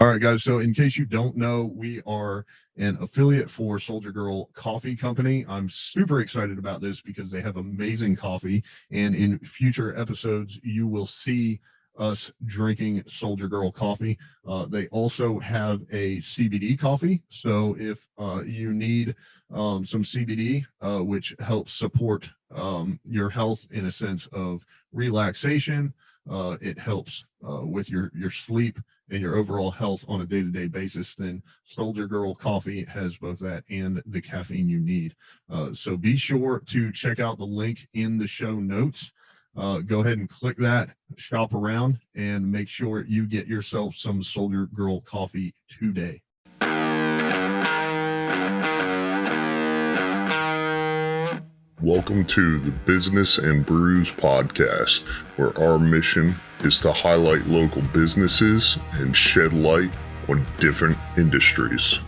All right, guys. So in case you don't know, we are an affiliate for Soldier Girl Coffee Company. I'm super excited about this because they have amazing coffee. And in future episodes, you will see us drinking Soldier Girl coffee. They also have a CBD coffee. So if you need some CBD, which helps support your health in a sense of relaxation, it helps with your sleep and your overall health on a day-to-day basis, then Soldier Girl Coffee has both that and the caffeine you need. So be sure to check out the link in the show notes. Go ahead and click that, shop around, and make sure you get yourself some Soldier Girl Coffee today. Welcome to the Business and Brews podcast, where our mission is to highlight local businesses and shed light on different industries.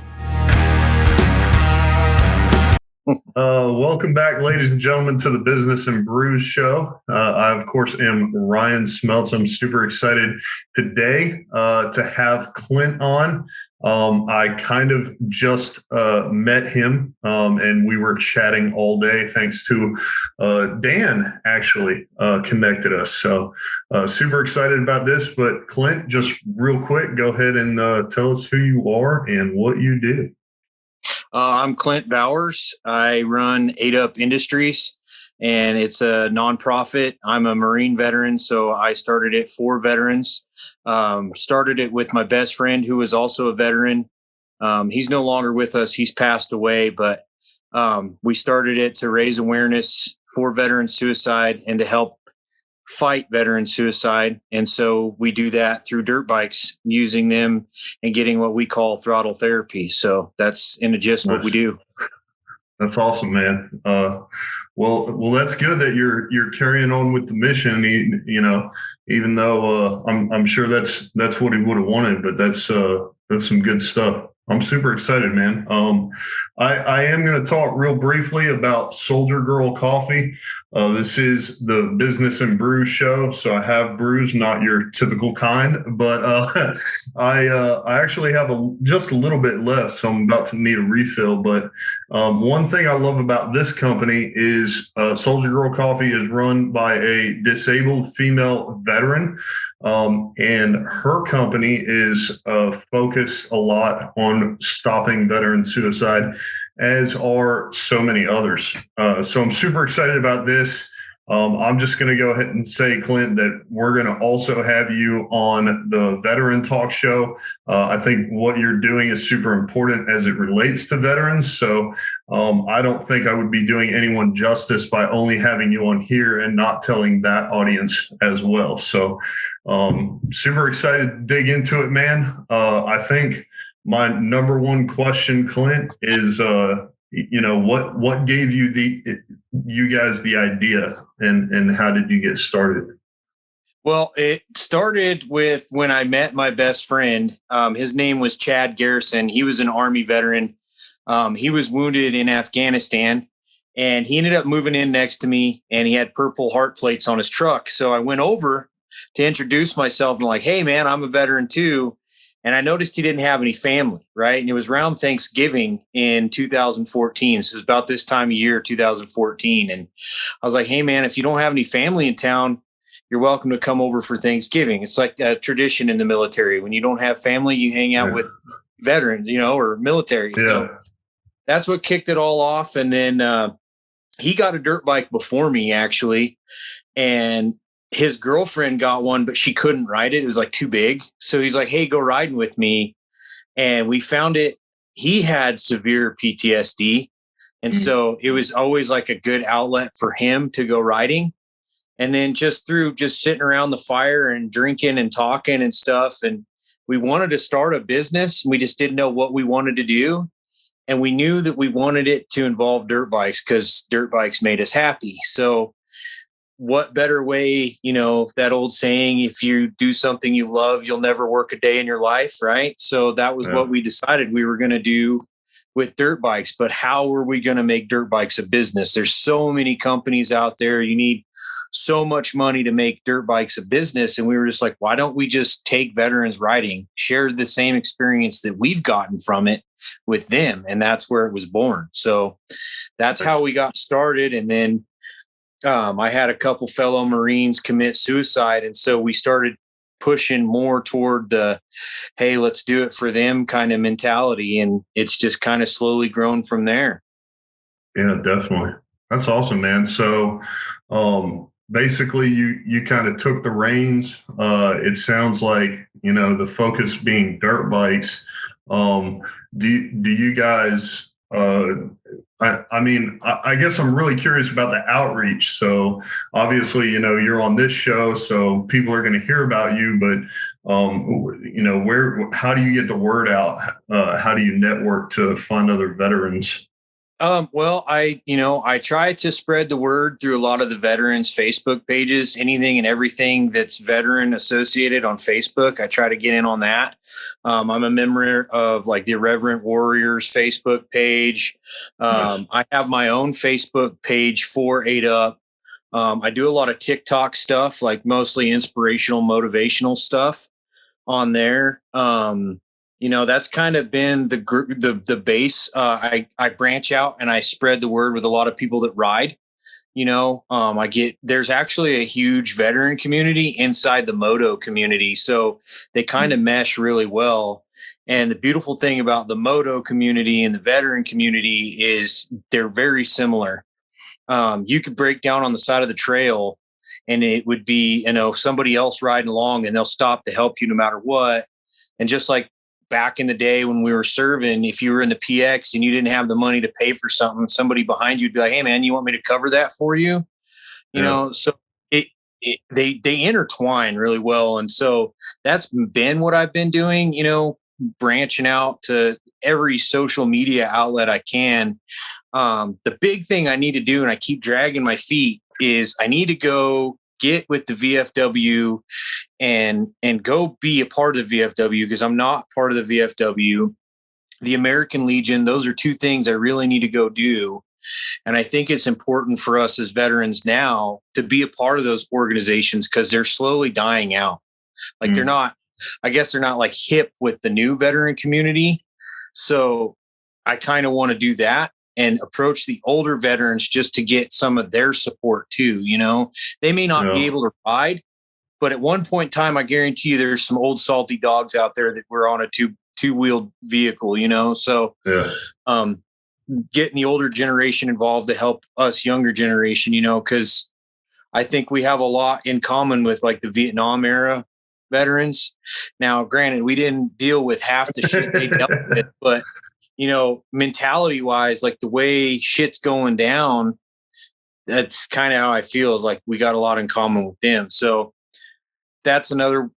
Welcome back, ladies and gentlemen, to the Business and Brews show. I, of course, am Ryan Smeltz. I'm super excited today to have Clint on. I kind of just met him, and we were chatting all day thanks to Dan actually connected us. So super excited about this. But Clint, just real quick, go ahead and tell us who you are and what you do. I'm Clint Bowers. I run Ei8ht Industries, and it's a nonprofit. I'm a Marine veteran, so I started it for veterans. Started it with my best friend, who was also a veteran. He's no longer with us. He's passed away, but we started it to raise awareness for veteran suicide and to help fight veteran suicide. And so we do that through dirt bikes, using them and getting what we call throttle therapy. So that's in a gist what we do. That's awesome, man. Well, that's good that you're carrying on with the mission. You know, even though I'm sure that's what he would have wanted, but that's some good stuff. I'm super excited, man. I am going to talk real briefly about Soldier Girl Coffee. This is the Business and Brews show, so I have brews, not your typical kind, but I actually have just a little bit left, so I'm about to need a refill. But one thing I love about this company is Soldier Girl Coffee is run by a disabled female veteran. And her company is focused a lot on stopping veteran suicide, as are so many others. So I'm super excited about this. I'm just going to go ahead and say, Clint, that we're going to also have you on the Veteran Talk Show. I think what you're doing is super important as it relates to veterans. So I don't think I would be doing anyone justice by only having you on here and not telling that audience as well. So super excited to dig into it, man. I think my number one question, Clint, is what gave you guys the idea, and how did you get started? Well, it started with when I met my best friend. His name was Chad Garrison. He was an Army veteran. He was wounded in Afghanistan, and he ended up moving in next to me, and he had purple heart plates on his truck. So I went over to introduce myself and like, hey, man, I'm a veteran too. And I noticed he didn't have any family, right? And it was around Thanksgiving in 2014. So it was about this time of year, 2014. And I was like, hey, man, if you don't have any family in town, you're welcome to come over for Thanksgiving. It's like a tradition in the military. When you don't have family, you hang out with veterans, or military. Yeah. So that's what kicked it all off. And then he got a dirt bike before me, actually. And his girlfriend got one, but she couldn't ride it. It was like too big. So he's like, hey, go riding with me. And we found it. He had severe PTSD. And so it was always like a good outlet for him to go riding. And then just through just sitting around the fire and drinking and talking and stuff. And we wanted to start a business. We just didn't know what we wanted to do. And we knew that we wanted it to involve dirt bikes because dirt bikes made us happy. So what better way, that old saying, if you do something you love, you'll never work a day in your life, right? So that was what we decided we were going to do with dirt bikes. But how were we going to make dirt bikes a business? There's so many companies out there. You need so much money to make dirt bikes a business. And we were just like, why don't we just take veterans riding, share the same experience that we've gotten from it with them? And that's where it was born. So that's how we got started. And then I had a couple fellow Marines commit suicide. And so we started pushing more toward the, hey, let's do it for them kind of mentality. And it's just kind of slowly grown from there. Yeah, definitely. That's awesome, man. So basically you kind of took the reins. It sounds like, the focus being dirt bikes. Do you guys, I guess I'm really curious about the outreach. So obviously, you're on this show, so people are going to hear about you, but how do you get the word out? How do you network to find other veterans? Well, I try to spread the word through a lot of the veterans Facebook pages, anything and everything that's veteran associated on Facebook. I try to get in on that. I'm a member of like the Irreverent Warriors Facebook page. Nice. I have my own Facebook page for Ei8ht. I do a lot of TikTok stuff, like mostly inspirational, motivational stuff on there. That's kind of been the base. I branch out and I spread the word with a lot of people that ride. There's actually a huge veteran community inside the moto community. So they kind of mesh really well. And the beautiful thing about the moto community and the veteran community is they're very similar. You could break down on the side of the trail and it would be, somebody else riding along and they'll stop to help you no matter what. And just like back in the day when we were serving, if you were in the PX and you didn't have the money to pay for something, somebody behind you'd be like, hey man, you want me to cover that for you? So they intertwine really well. And so that's been what I've been doing, branching out to every social media outlet I can. The big thing I need to do, and I keep dragging my feet, is I need to go get with the VFW and go be a part of the VFW, because I'm not part of the VFW. The American Legion, those are two things I really need to go do. And I think it's important for us as veterans now to be a part of those organizations, because they're slowly dying out. Like they're not like hip with the new veteran community. So I kind of want to do that and approach the older veterans just to get some of their support too. They may not be able to ride, but at one point in time, I guarantee you there's some old salty dogs out there that were on a two-wheeled vehicle, So getting the older generation involved to help us younger generation, because I think we have a lot in common with like the Vietnam era veterans. Now, granted, we didn't deal with half the shit they dealt with, but mentality wise, like the way shit's going down, that's kind of how I feel, is like we got a lot in common with them. So that's another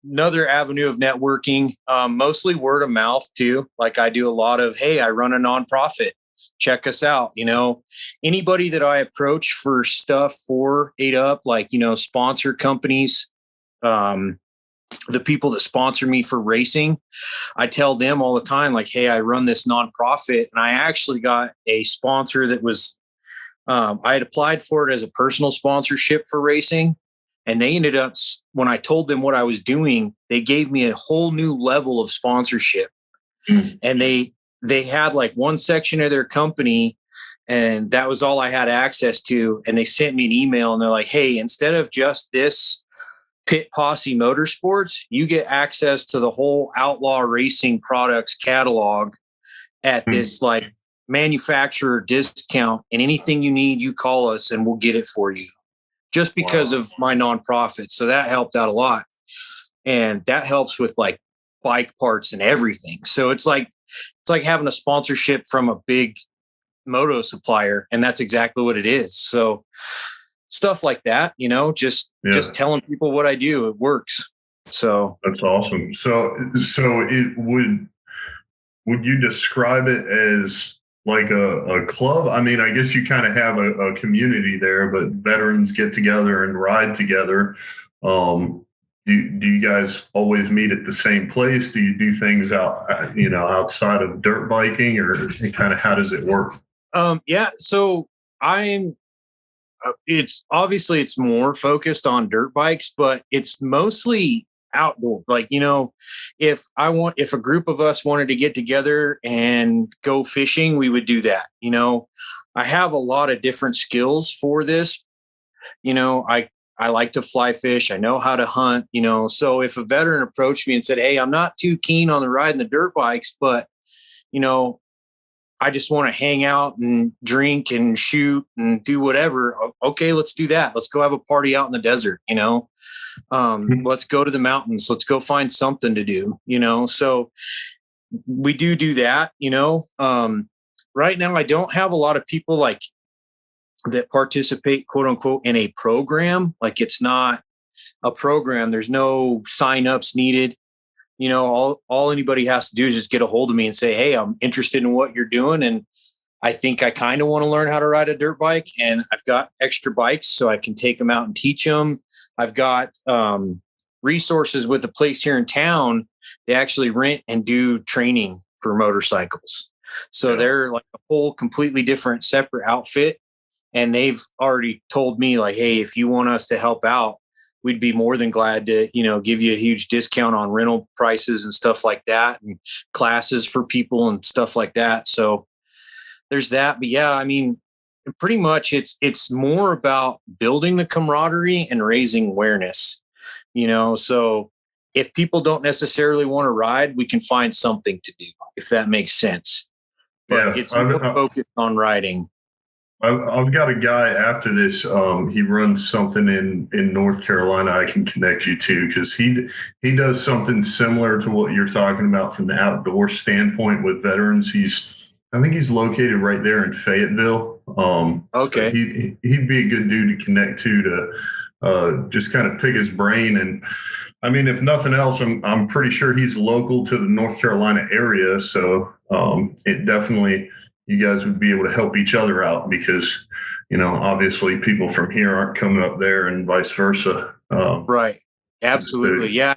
avenue of networking, mostly word of mouth too. Like I do a lot of, hey, I run a nonprofit, check us out. Anybody that I approach for stuff for Ei8ht, like, sponsor companies, the people that sponsor me for racing, I tell them all the time, like, hey, I run this nonprofit. And I actually got a sponsor that was, I had applied for it as a personal sponsorship for racing. And they ended up, when I told them what I was doing, they gave me a whole new level of sponsorship. And they had like one section of their company, and that was all I had access to. And they sent me an email and they're like, hey, instead of just this Pit Posse Motorsports, you get access to the whole Outlaw Racing products catalog at this like manufacturer discount, and anything you need, you call us and we'll get it for you, just because of my nonprofit. So that helped out a lot. And that helps with like bike parts and everything. So it's like having a sponsorship from a big moto supplier, and that's exactly what it is. So stuff like that, just telling people what I do, it works. So that's awesome. So it would you describe it as like a club? I mean, I guess you kind of have a community there, but veterans get together and ride together. Do you guys always meet at the same place? Do you do things outside of dirt biking, or kind of how does it work? Yeah. So it's obviously it's more focused on dirt bikes, but it's mostly outdoor. Like, if a group of us wanted to get together and go fishing, we would do that. I have a lot of different skills for this. I like to fly fish. I know how to hunt, so if a veteran approached me and said, "Hey, I'm not too keen on the riding the dirt bikes, but, you know, I just want to hang out and drink and shoot and do whatever." Okay, let's do that. Let's go have a party out in the desert, let's go to the mountains. Let's go find something to do, so we do that, right now I don't have a lot of people like that participate, quote unquote, in a program. Like, it's not a program. There's no signups needed. All anybody has to do is just get a hold of me and say, "Hey, I'm interested in what you're doing, and I think I kind of want to learn how to ride a dirt bike, and I've got extra bikes so I can take them out and teach them. I've got resources with the place here in town. They actually rent and do training for motorcycles. So they're like a whole completely different separate outfit. And they've already told me, like, "Hey, if you want us to help out, we'd be more than glad to, give you a huge discount on rental prices and stuff like that, and classes for people and stuff like that." So there's that. But yeah, I mean, pretty much it's more about building the camaraderie and raising awareness, so if people don't necessarily want to ride, we can find something to do, if that makes sense. But it's more focused on riding. I've got a guy after this. He runs something in North Carolina I can connect you to, because he does something similar to what you're talking about from the outdoor standpoint with veterans. I think he's located right there in Fayetteville. Okay. So he'd be a good dude to connect to just kind of pick his brain. And I mean, if nothing else, I'm pretty sure he's local to the North Carolina area. So it definitely, you guys would be able to help each other out, because, obviously people from here aren't coming up there and vice versa. Right. Absolutely. Yeah.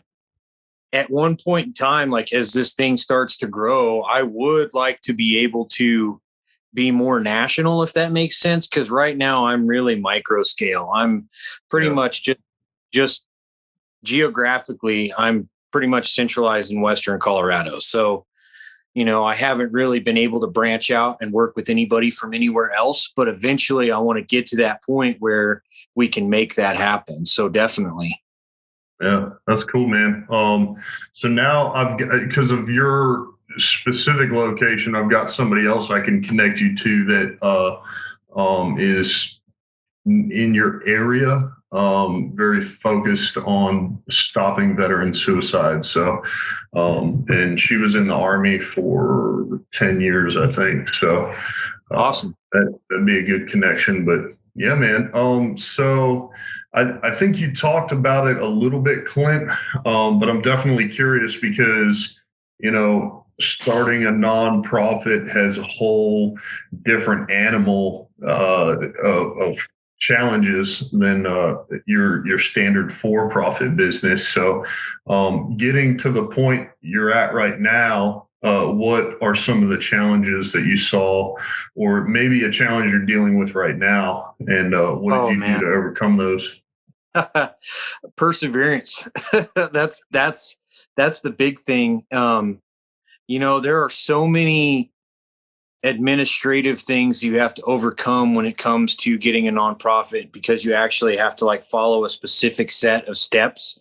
At one point in time, like, as this thing starts to grow, I would like to be able to be more national, if that makes sense. Cause right now I'm really micro scale. I'm pretty much just geographically, I'm pretty much centralized in Western Colorado. So, I haven't really been able to branch out and work with anybody from anywhere else, but eventually I want to get to that point where we can make that happen. So definitely. Yeah, that's cool, man. So now because of your specific location, I've got somebody else I can connect you to that is in your area, very focused on stopping veteran suicide. So, and she was in the Army for 10 years, I think. So awesome. That'd be a good connection. But yeah, man. So I think you talked about it a little bit, Clint, but I'm definitely curious because, starting a nonprofit has a whole different animal of challenges than your standard for-profit business. So getting to the point you're at right now, what are some of the challenges that you saw, or maybe a challenge you're dealing with right now, and what did you do to overcome those? Perseverance. that's the big thing. There are so many administrative things you have to overcome when it comes to getting a nonprofit, because you actually have to follow a specific set of steps.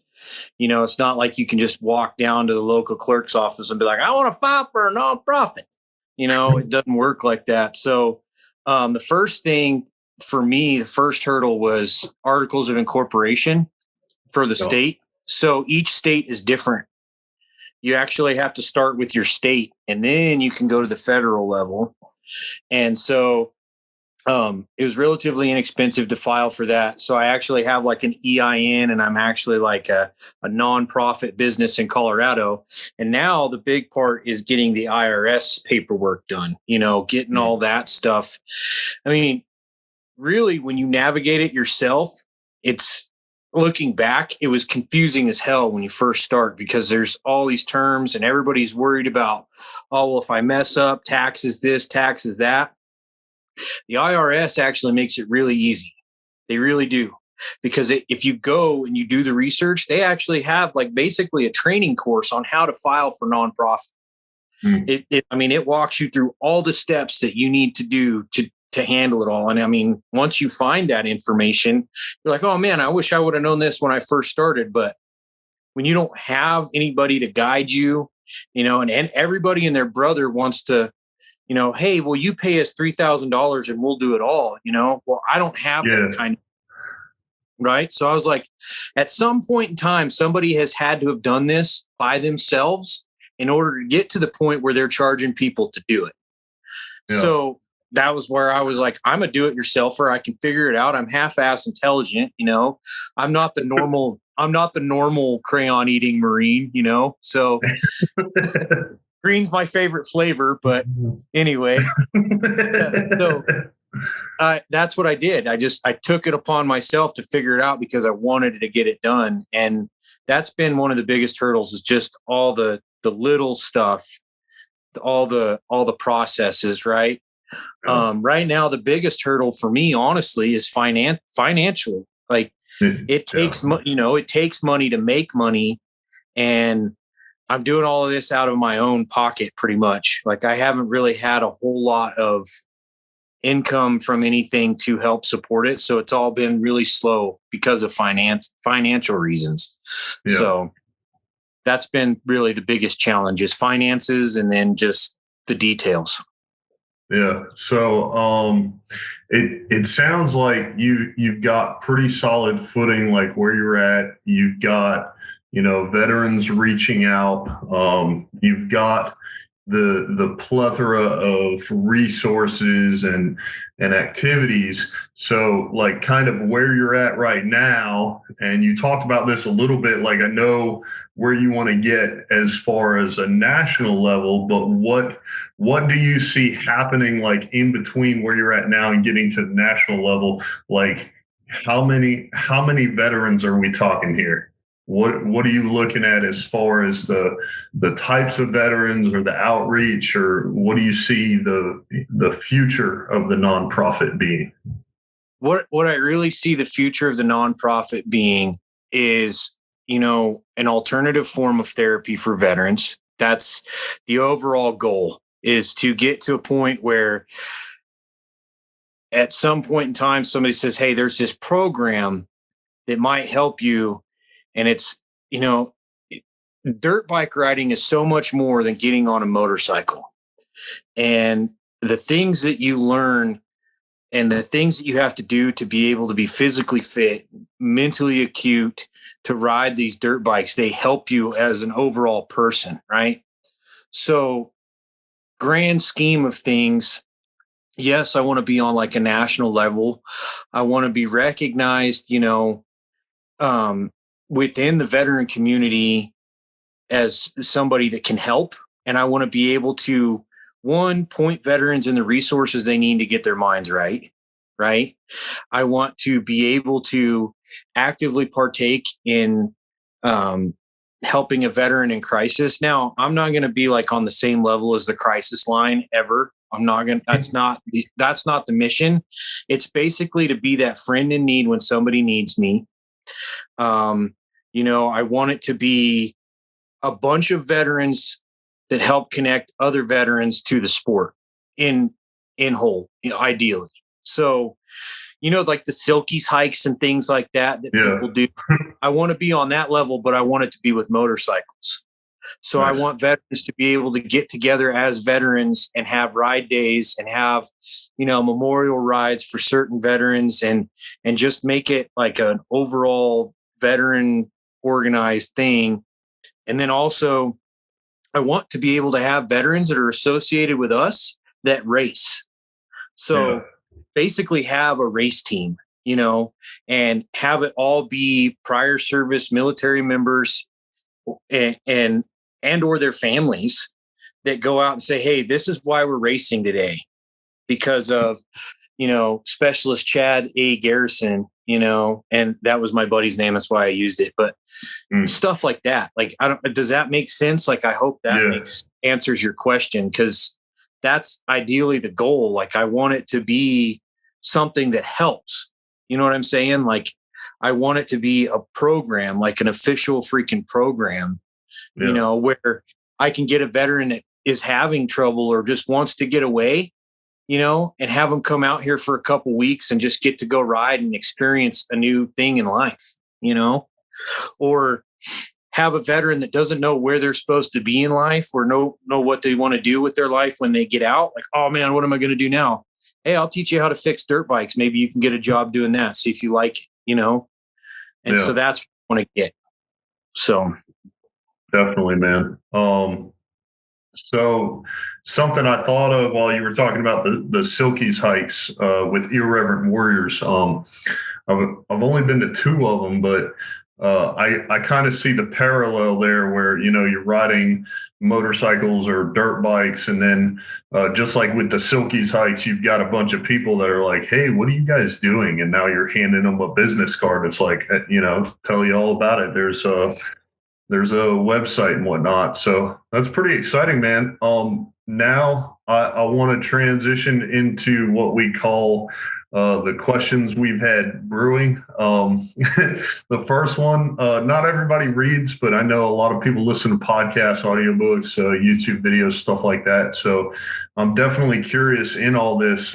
It's not like you can just walk down to the local clerk's office and be like, "I want to file for a nonprofit." It doesn't work like that. So the first thing for me, the first hurdle was articles of incorporation for the state. So each state is different. You actually have to start with your state, and then you can go to the federal level. And so it was relatively inexpensive to file for that. So I actually have an EIN, and I'm actually a nonprofit business in Colorado. And now the big part is getting the IRS paperwork done, getting all that stuff. I mean, really, when you navigate it yourself, looking back, it was confusing as hell when you first start, because there's all these terms and everybody's worried about, "Oh, well, if I mess up, taxes this, taxes that." The IRS actually makes it really easy. They really do. Because if you go and you do the research, they actually have like basically a training course on how to file for nonprofit. It walks you through all the steps that you need to do to handle it all. And I mean, once you find that information, you're like, oh man, I wish I would have known this when I first started. But when you don't have anybody to guide you, and everybody and their brother wants to, hey, well, you pay us $3,000 and we'll do it all. Well, I don't have that kind of. Right. So I was like, at some point in time, somebody has had to have done this by themselves in order to get to the point where they're charging people to do it. Yeah. So that was where I was like, I'm a do-it-yourselfer. I can figure it out. I'm half-ass intelligent. I'm not the normal crayon eating Marine, so green's my favorite flavor. But anyway, so that's what I did. I took it upon myself to figure it out because I wanted to get it done. And that's been one of the biggest hurdles, is just all the little stuff, all the processes, right? Right now, the biggest hurdle for me, honestly, is financial. Like it takes it takes money to make money. And I'm doing all of this out of my own pocket pretty much. Like I haven't really had a whole lot of income from anything to help support it. So it's all been really slow because of financial reasons. Yeah. So that's been really the biggest challenge, is finances, and then just the details. Yeah. So it sounds like you've got pretty solid footing, like where you're at. You've got, veterans reaching out. You've got the plethora of resources and activities. So like kind of where you're at right now, and you talked about this a little bit, like I know where you want to get as far as a national level, but what do you see happening like in between where you're at now and getting to the national level? Like how many veterans are we talking here? What are you looking at as far as the types of veterans or the outreach, or what do you see the future of the nonprofit being? What I really see the future of the nonprofit being is, an alternative form of therapy for veterans. That's the overall goal, is to get to a point where at some point in time, somebody says, hey, there's this program that might help you. And it's, dirt bike riding is so much more than getting on a motorcycle. And the things that you learn and the things that you have to do to be able to be physically fit, mentally acute, to ride these dirt bikes, they help you as an overall person, right? So, grand scheme of things, yes, I want to be on like a national level. I want to be recognized, within the veteran community as somebody that can help. And I want to be able to, point veterans in the resources they need to get their minds right. Right. I want to be able to actively partake in helping a veteran in crisis. Now, I'm not going to be like on the same level as the crisis line ever. I'm not going to, that's not the mission. It's basically to be that friend in need when somebody needs me. I want it to be a bunch of veterans that help connect other veterans to the sport in whole, ideally. So, like the Silkies hikes and things like that people do. I want to be on that level, but I want it to be with motorcycles. So nice. I want veterans to be able to get together as veterans and have ride days and have, memorial rides for certain veterans and just make it like an overall veteran organized thing. And then also I want to be able to have veterans that are associated with us that race. So basically have a race team, and have it all be prior service military members and or their families that go out and say, hey, this is why we're racing today, because of, Specialist Chad A. Garrison, and that was my buddy's name. That's why I used it. But stuff like that, like, does that make sense? Like, I hope that answers your question, because that's ideally the goal. Like, I want it to be something that helps, You know what I'm saying? Like, I want it to be a program, like an official freaking program, you know, where I can get a veteran that is having trouble or just wants to get away, you know, and have them come out here for a couple weeks and just get to go ride and experience a new thing in life, you know, or have a veteran that doesn't know where they're supposed to be in life or know what they want to do with their life when they get out. Like, oh man, what am I going to do now? Hey, I'll teach you how to fix dirt bikes. Maybe you can get a job doing that. See if you like it, you know? And so that's what I want to get. So definitely, man. So something I thought of while you were talking about the Silkies hikes with Irreverent Warriors. I've only been to 2 of them, but I kind of see the parallel there where, you know, you're riding motorcycles or dirt bikes. And then just like with the Silkies hikes, you've got a bunch of people that are like, hey, what are you guys doing? And now you're handing them a business card. It's like, you know, tell you all about it. There's a website and whatnot. So that's pretty exciting, man. Now I want to transition into what we call the questions we've had brewing. The first one, not everybody reads, but I know a lot of people listen to podcasts, audiobooks, YouTube videos, stuff like that. So I'm definitely curious in all this,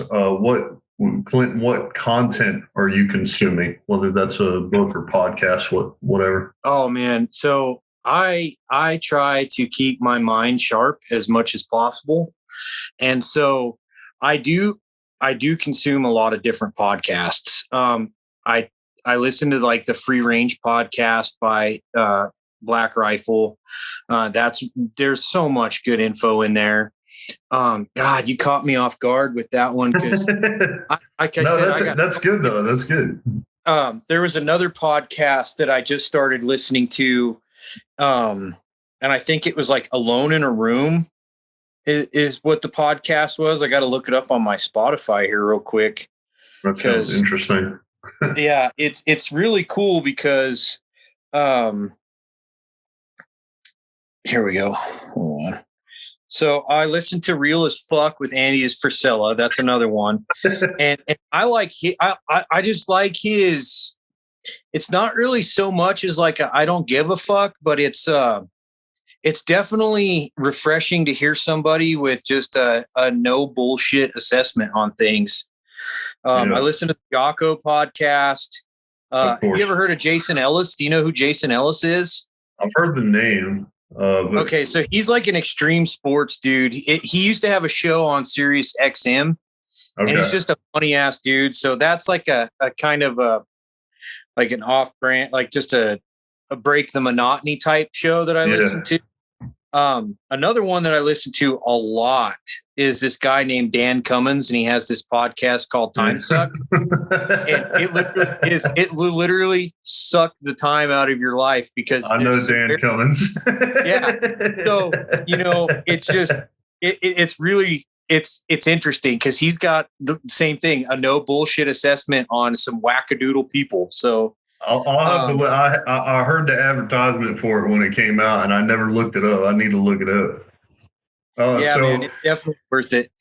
Clint, what content are you consuming? Whether that's a book or podcast, whatever. Oh man. So I try to keep my mind sharp as much as possible. And so I do consume a lot of different podcasts. I listen to like the Free Range podcast by Black Rifle. There's so much good info in there. God, you caught me off guard with that one because that's good though. That's good. There was another podcast that I just started listening to, and I think it was like Alone in a Room is what the podcast was. I got to look it up on my Spotify here real quick. That sounds interesting. Yeah, it's really cool because here we go. Hold on. So I listened to Real as Fuck with Andy Frisella. That's another one. and I like I just like his. It's not really so much as like I don't give a fuck, but it's definitely refreshing to hear somebody with just a no bullshit assessment on things. I listened to the Jocko podcast. Have you ever heard of Jason Ellis? Do you know who Jason Ellis is? I've heard the name. Okay, so he's like an extreme sports dude. He used to have a show on Sirius XM, and he's just a funny ass dude. So that's like a kind of like an off brand, like just a break the monotony type show that I listen to. Another one that I listen to a lot is this guy named Dan Cummins, and he has this podcast called Time Suck. And it literally sucked the time out of your life because I know Dan Cummins. Yeah. So, you know, it's just, it's really, it's interesting because he's got the same thing, a no bullshit assessment on some wackadoodle people. So I'll have to. I heard the advertisement for it when it came out, and I never looked it up. I need to look it up. Man, it's definitely worth it.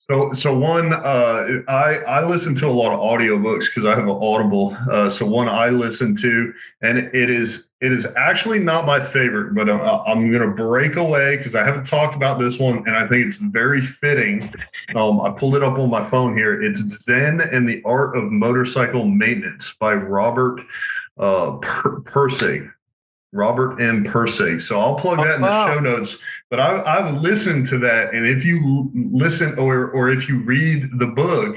So one, I listen to a lot of audiobooks because I have an Audible. So one I listen to, and it is actually not my favorite, but I'm going to break away because I haven't talked about this one, and I think it's very fitting. I pulled it up on my phone here. It's Zen and the Art of Motorcycle Maintenance by Robert Persig. Robert M. Persig. So I'll plug that in the show notes. But I've listened to that, and if you listen or if you read the book,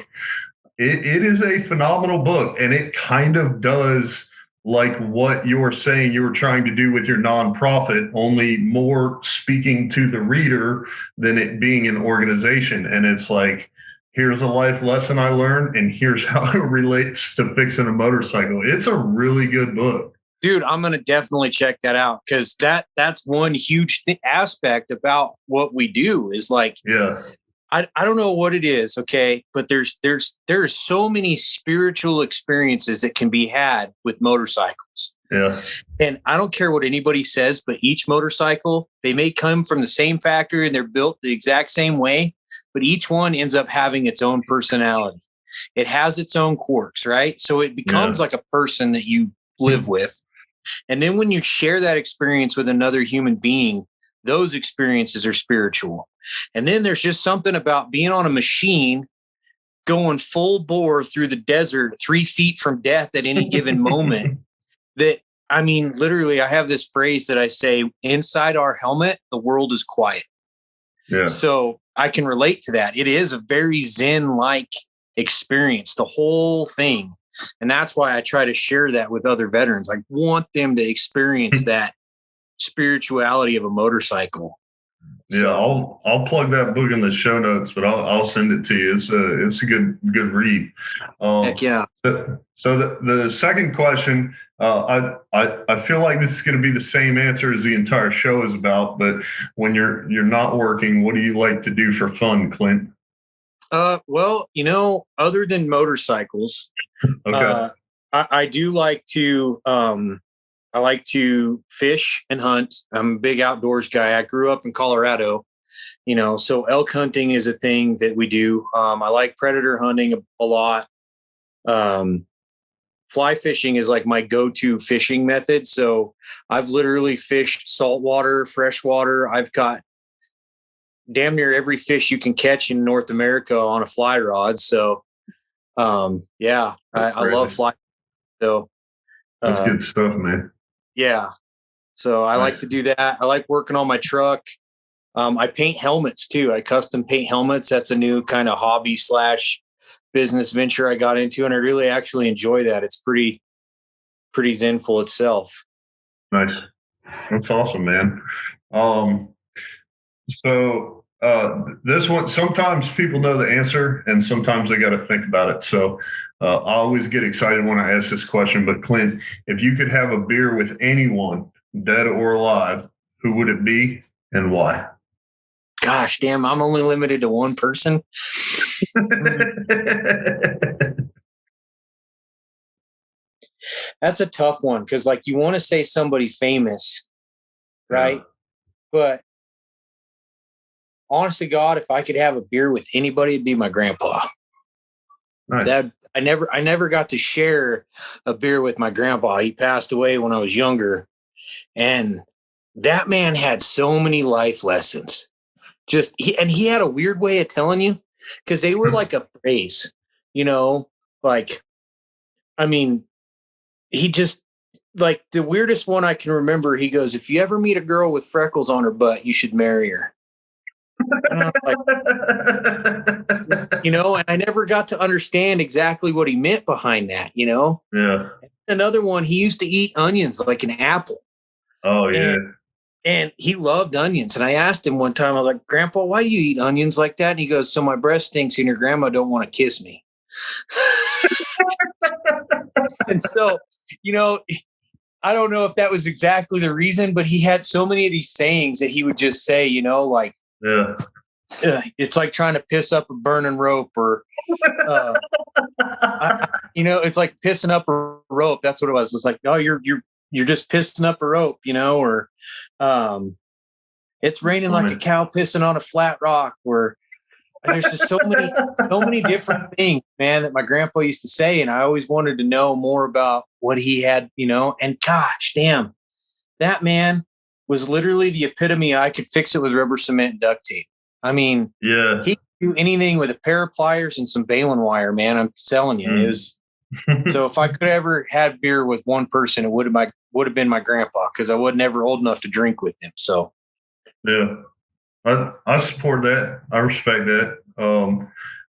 it is a phenomenal book, and it kind of does like what you're saying you were trying to do with your nonprofit, only more speaking to the reader than it being an organization. And it's like, here's a life lesson I learned, and here's how it relates to fixing a motorcycle. It's a really good book. Dude, I'm going to definitely check that out because that's one huge aspect about what we do is like, I don't know what it is. Okay. But there's so many spiritual experiences that can be had with motorcycles. Yeah. And I don't care what anybody says, but each motorcycle, they may come from the same factory and they're built the exact same way, but each one ends up having its own personality. it has its own quirks, right? So it becomes like a person that you live with. And then when you share that experience with another human being, those experiences are spiritual. And then there's just something about being on a machine going full bore through the desert, 3 feet from death at any given moment. That, I mean, literally, I have this phrase that I say, inside our helmet, the world is quiet. Yeah. So I can relate to that. It is a very Zen-like experience, the whole thing. And that's why I try to share that with other veterans. I want them to experience that spirituality of a motorcycle. Yeah, So, I'll plug that book in the show notes, but I'll send it to you. It's a good read. heck yeah. So the second question, I feel like this is going to be the same answer as the entire show is about. But when you're not working, what do you like to do for fun, Clint? Well, other than motorcycles, Okay. I do like to I like to fish and hunt. I'm a big outdoors guy. I grew up in Colorado, so elk hunting is a thing that we do. I like predator hunting a lot. Fly fishing is like my go-to fishing method. So I've literally fished saltwater, freshwater. I've caught damn near every fish you can catch in North America on a fly rod. So, I love fly. So That's good stuff, man. yeah. So I like Nice. to do that. I like working on my truck. I paint helmets too. I custom paint helmets. That's a new kind of hobby / business venture I got into. And I really actually enjoy that. It's pretty zenful itself. Nice. That's awesome, man. So this one, sometimes people know the answer and sometimes they got to think about it. So I always get excited when I ask this question, but Clint, if you could have a beer with anyone, dead or alive, who would it be and why? Gosh, damn, I'm only limited to one person. That's a tough one because, like, you want to say somebody famous, right? Yeah. But honest to God, if I could have a beer with anybody, it'd be my grandpa. Nice. That I never got to share a beer with my grandpa. He passed away when I was younger, and that man had so many life lessons. He had a weird way of telling you because they were like a phrase, like, I mean, he just, like, the weirdest one I can remember. He goes, "If you ever meet a girl with freckles on her butt, you should marry her." And I'm like, and I never got to understand exactly what he meant behind that, Yeah. Another one, he used to eat onions like an apple. Oh, yeah. And he loved onions. And I asked him one time, I was like, "Grandpa, why do you eat onions like that?" And he goes, "So my breath stinks and your grandma don't want to kiss me." And so, I don't know if that was exactly the reason, but he had so many of these sayings that he would just say, like, Yeah. It's like trying to piss up a burning rope, or, it's like pissing up a rope. That's what it was. It's like, "Oh, you're just pissing up a rope, or, it's raining like a cow pissing on a flat rock," or there's just so many different things, man, that my grandpa used to say. And I always wanted to know more about what he had, and gosh, damn, that man was literally the epitome. I could fix it with rubber cement and duct tape. I mean, Yeah. he could do anything with a pair of pliers and some baling wire, man. I'm telling you, it was. So if I could ever had beer with one person, it would have been my grandpa, because I was never old enough to drink with him. So Yeah. I support that. I respect that.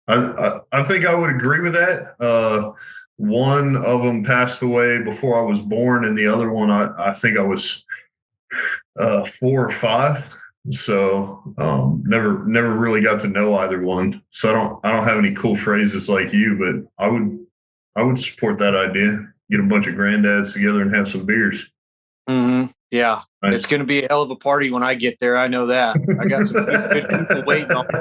I think I would agree with that. One of them passed away before I was born, and the other one, I think I was 4 or 5. So never really got to know either one. So I don't have any cool phrases like you, but I would support that idea. Get a bunch of granddads together and have some beers. mm-hmm. Yeah, Nice. It's going to be a hell of a party when I get there. I know that. I got some good people waiting on me.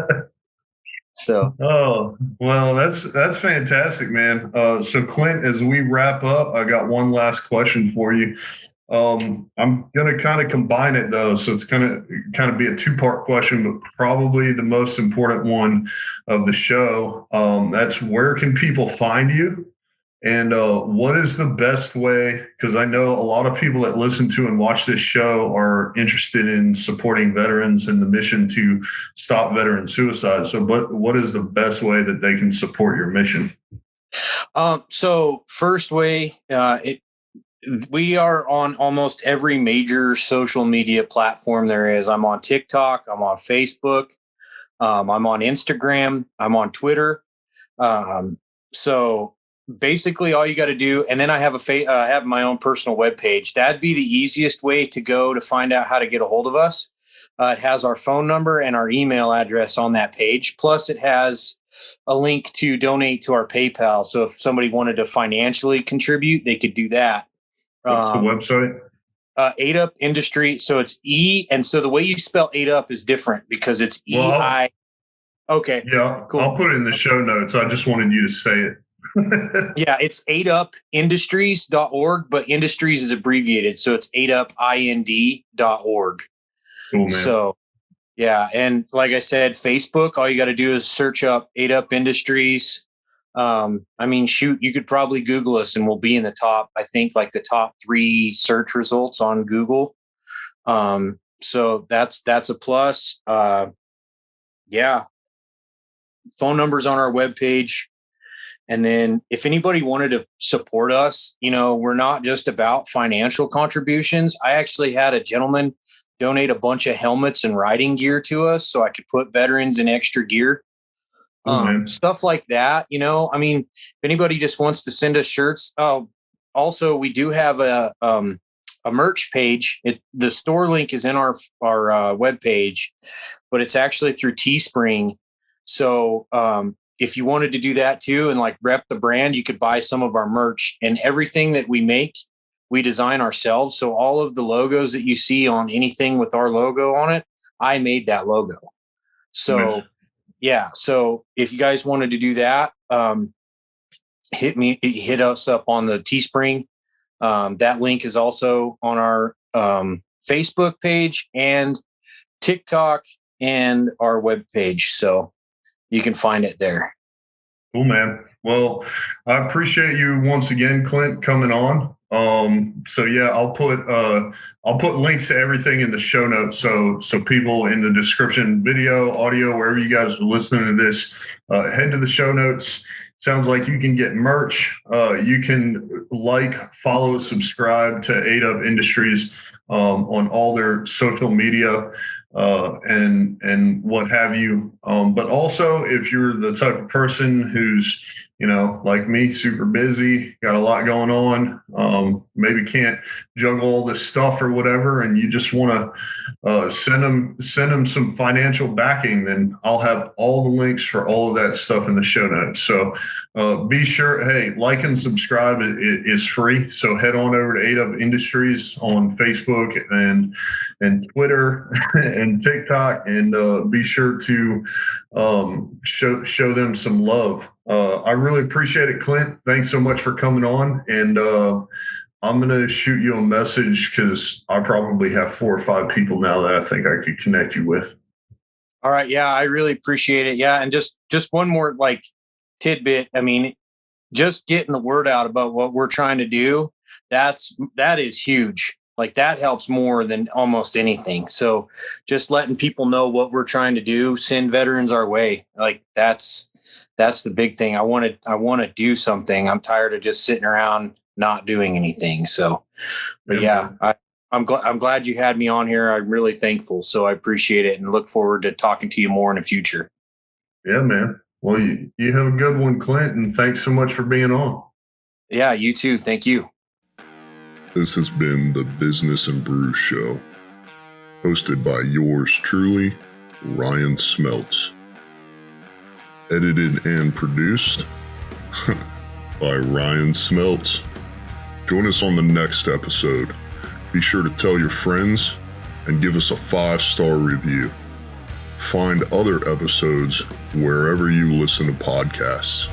So, oh, well, that's fantastic, man. So Clint, as we wrap up, I got one last question for you. I'm going to kind of combine it though. So it's going to kind of be a two-part question, but probably the most important one of the show. That's where can people find you? And what is the best way? Because I know a lot of people that listen to and watch this show are interested in supporting veterans and the mission to stop veteran suicide. So what is the best way that they can support your mission? So first way, we are on almost every major social media platform there is. I'm on TikTok. I'm on Facebook. I'm on Instagram. I'm on Twitter. So basically all you got to do, and then I have I have my own personal webpage. That'd be the easiest way to go to find out how to get a hold of us. It has our phone number and our email address on that page. Plus it has a link to donate to our PayPal. So if somebody wanted to financially contribute, they could do that. What's the website? Ei8ht Industry. So it's and so the way you spell Ei8ht is different because it's EI. Okay. Yeah, cool. I'll put it in the show notes. I just wanted you to say it. Yeah, it's Ei8htindustries.org, but industries is abbreviated. So it's Ei8htInd.org. Cool, man. So yeah. And like I said, Facebook, all you got to do is search up Ei8ht Industries. Shoot, you could probably Google us and we'll be in the top, I think like the top 3 search results on Google. So that's a plus. Yeah. Phone numbers on our webpage. And then if anybody wanted to support us, we're not just about financial contributions. I actually had a gentleman donate a bunch of helmets and riding gear to us so I could put veterans in extra gear. Stuff like that, if anybody just wants to send us shirts. Also we do have a merch page. The store link is in our webpage, but it's actually through Teespring. So, if you wanted to do that too, and like rep the brand, you could buy some of our merch, and everything that we make, we design ourselves. So all of the logos that you see on anything with our logo on it, I made that logo. So nice. Yeah. So if you guys wanted to do that, hit us up on the Teespring. That link is also on our Facebook page and TikTok and our webpage. So you can find it there. Cool, man. Well, I appreciate you once again, Clint, coming on. So yeah, I'll put links to everything in the show notes. So people in the description, video, audio, wherever you guys are listening to this, head to the show notes. Sounds like you can get merch. You can follow, subscribe to Ei8ht Industries on all their social media and what have you. But also, if you're the type of person who's, like me, super busy, got a lot going on, maybe can't juggle all this stuff or whatever, and you just want to send them some financial backing, then I'll have all the links for all of that stuff in the show notes. So be sure, hey, like and subscribe. It is free. So head on over to Ei8ht Industries on Facebook and Twitter and TikTok, and be sure to show them some love. I really appreciate it, Clint. Thanks so much for coming on. And I'm going to shoot you a message because I probably have 4 or 5 people now that I think I could connect you with. All right. Yeah, I really appreciate it. Yeah. And just one more tidbit. Just getting the word out about what we're trying to do. That is huge. That helps more than almost anything. So just letting people know what we're trying to do, send veterans our way. That's the big thing. I want to do something. I'm tired of just sitting around not doing anything. So, but yeah, I'm glad you had me on here. I'm really thankful. So I appreciate it and look forward to talking to you more in the future. Yeah, man. Well, you have a good one, Clint, and thanks so much for being on. Yeah, you too. Thank you. This has been the Business and Brews Show, hosted by yours truly, Ryan Smeltz. Edited and produced by Ryan Smeltz. Join us on the next episode. Be sure to tell your friends and give us a 5-star review. Find other episodes wherever you listen to podcasts.